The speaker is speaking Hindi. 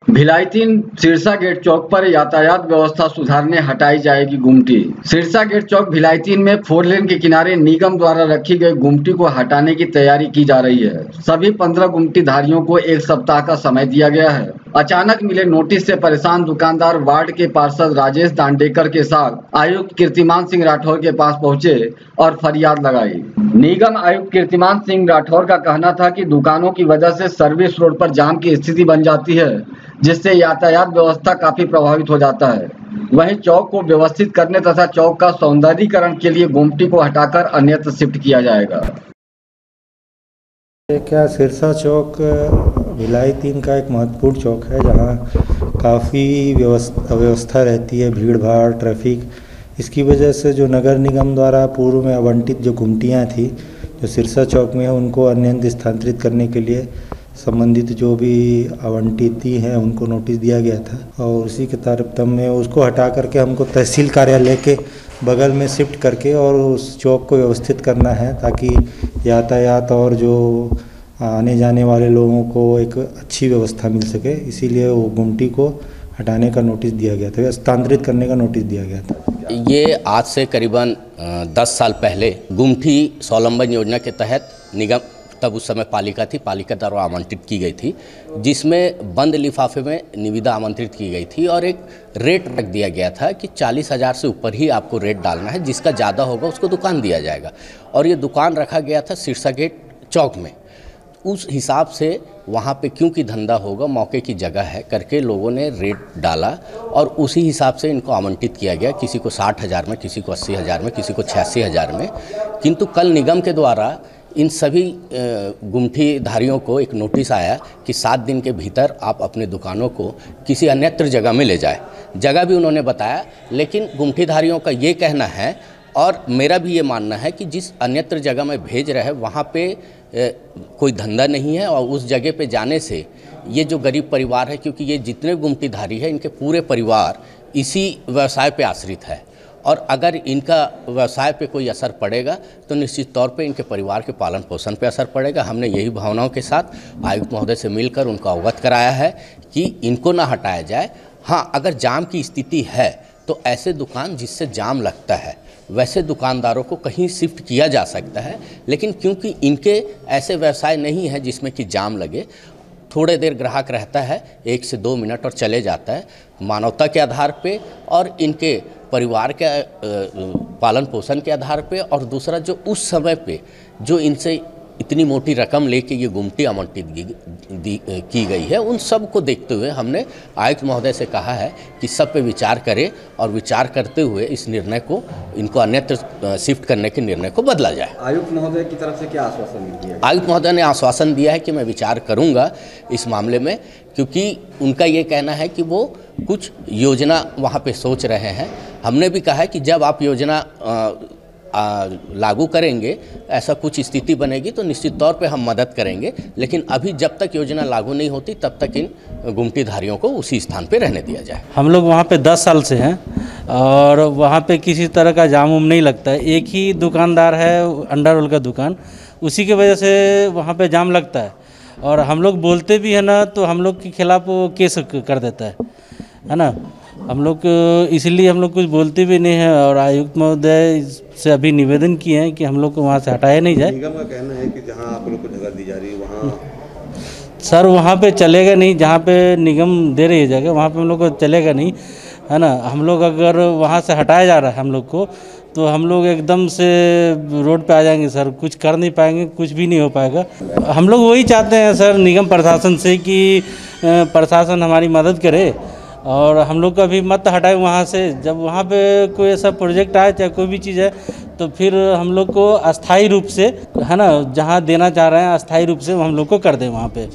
भिलाई 3 सिरसा गेट चौक पर यातायात व्यवस्था सुधारने हटाई जाएगी गुमटी। सिरसा गेट चौक भिलाई 3 में 4 लेन के किनारे निगम द्वारा रखी गई गुमटी को हटाने की तैयारी की जा रही है। सभी 15 गुमटी धारियों को 1 सप्ताह का समय दिया गया है। अचानक मिले नोटिस से परेशान दुकानदार वार्ड के पार्षद राजेश दांडेकर के साथ आयुक्त कीर्तिमान सिंह राठौर के पास पहुंचे और फरियाद लगाई। निगम आयुक्त कीर्तिमान सिंह राठौर का कहना था कि दुकानों की वजह से सर्विस रोड पर जाम की स्थिति बन जाती है, जिससे यातायात व्यवस्था काफी प्रभावित हो जाता है। वहीं चौक को व्यवस्थित करने तथा चौक का सौंदर्यीकरण के लिए गुमटी को हटाकर अन्यत्र शिफ्ट किया जाएगा। क्या सिरसा चौक भिलाई 3 का एक महत्वपूर्ण चौक है, जहां काफ़ी व्यवस्था रहती है, भीड़ भाड़, ट्रैफिक। इसकी वजह से जो नगर निगम द्वारा पूर्व में आवंटित जो गुमटियाँ थी जो सिरसा चौक में है, उनको अन्यत्र स्थानांतरित करने के लिए संबंधित जो भी आवंटित हैं उनको नोटिस दिया गया था, और उसी के तारतम्य में उसको हटा करके हमको तहसील कार्यालय के बगल में शिफ्ट करके और उस चौक को व्यवस्थित करना है, ताकि यातायात और जो आने जाने वाले लोगों को एक अच्छी व्यवस्था मिल सके। इसीलिए वो गुमटी को हटाने का नोटिस दिया गया था, स्थानांतरित करने का नोटिस दिया गया था। ये आज से करीबन 10 साल पहले गुमटी स्वावलंबन योजना के तहत निगम, तब उस समय पालिका थी, पालिका द्वारा आमंत्रित की गई थी, जिसमें बंद लिफाफे में निविदा आमंत्रित की गई थी और एक रेट रख दिया गया था कि 40,000 से ऊपर ही आपको रेट डालना है, जिसका ज़्यादा होगा उसको दुकान दिया जाएगा। और ये दुकान रखा गया था सिरसा गेट चौक में। उस हिसाब से वहाँ पे क्योंकि धंधा होगा, मौके की जगह है करके लोगों ने रेट डाला और उसी हिसाब से इनको आमंत्रित किया गया, किसी को 60,000 में, किसी को 80,000 में, किसी को 86,000 में। किंतु कल निगम के द्वारा इन सभी गुमटी धारियों को एक नोटिस आया कि 7 दिन के भीतर आप अपने दुकानों को किसी अन्यत्र जगह में ले जाए। जगह भी उन्होंने बताया, लेकिन गुमटी धारियों का ये कहना है और मेरा भी ये मानना है कि जिस अन्यत्र जगह में भेज रहे हैं वहाँ पे कोई धंधा नहीं है, और उस जगह पे जाने से ये जो गरीब परिवार है, क्योंकि ये जितने गुमटी धारी है इनके पूरे परिवार इसी व्यवसाय पे आश्रित है, और अगर इनका व्यवसाय पे कोई असर पड़ेगा तो निश्चित तौर पे इनके परिवार के पालन पोषण पे असर पड़ेगा। हमने यही भावनाओं के साथ आयुक्त महोदय से मिलकर उनको अवगत कराया है कि इनको ना हटाया जाए। हाँ, अगर जाम की स्थिति है तो ऐसे दुकान जिससे जाम लगता है वैसे दुकानदारों को कहीं शिफ्ट किया जा सकता है, लेकिन क्योंकि इनके ऐसे व्यवसाय नहीं है जिसमें कि जाम लगे, थोड़े देर ग्राहक रहता है, 1 से 2 मिनट और चले जाता है, मानवता के आधार पे और इनके परिवार के पालन पोषण के आधार पे, और दूसरा जो उस समय पे जो इनसे इतनी मोटी रकम लेके ये गुमटी आवंटित की गई है, उन सब को देखते हुए हमने आयुक्त महोदय से कहा है कि सब पे विचार करें और विचार करते हुए इस निर्णय को, इनको अन्यत्र शिफ्ट करने के निर्णय को बदला जाए। आयुक्त महोदय की तरफ से क्या आश्वासन दिया? आयुक्त महोदय ने आश्वासन दिया है कि मैं विचार करूंगा इस मामले में, क्योंकि उनका ये कहना है कि वो कुछ योजना वहाँ पे सोच रहे हैं। हमने भी कहा है कि जब आप योजना लागू करेंगे, ऐसा कुछ स्थिति बनेगी तो निश्चित तौर पे हम मदद करेंगे, लेकिन अभी जब तक योजना लागू नहीं होती तब तक इन गुमटी धारियों को उसी स्थान पे रहने दिया जाए। हम लोग वहाँ पे 10 साल से हैं और वहाँ पे किसी तरह का जाम उम नहीं लगता है। एक ही दुकानदार है, अंडरवर्ल्ड का दुकान, उसी की वजह से वहाँ पे जाम लगता है, और हम लोग बोलते भी है ना तो हम लोग के खिलाफ वो केस कर देता है ना। हम लोग इसलिए हम लोग कुछ बोलते भी नहीं हैं, और आयुक्त महोदय से अभी निवेदन किए हैं कि हम लोग को वहाँ से हटाया नहीं जाए। निगम का कहना है कि जहाँ आप लोग को जगह दी जा रही है वहाँ सर वहाँ पे चलेगा नहीं, जहाँ पे निगम दे रही है जगह वहाँ पे हम लोग को चलेगा नहीं, है ना। हम लोग अगर वहाँ से हटाया जा रहा है हम लोग को, तो हम लोग एकदम से रोड पे आ जाएंगे सर, कुछ कर नहीं पाएंगे, कुछ भी नहीं हो पाएगा। हम लोग वही चाहते हैं सर निगम प्रशासन से कि प्रशासन हमारी मदद करे और हम लोग का भी मत हटाए वहाँ से। जब वहाँ पे कोई ऐसा प्रोजेक्ट आए, चाहे कोई भी चीज़ है, तो फिर हम लोग को अस्थाई रूप से, है ना, जहाँ देना चाह रहे हैं अस्थाई रूप से हम लोग को कर दें वहाँ पे।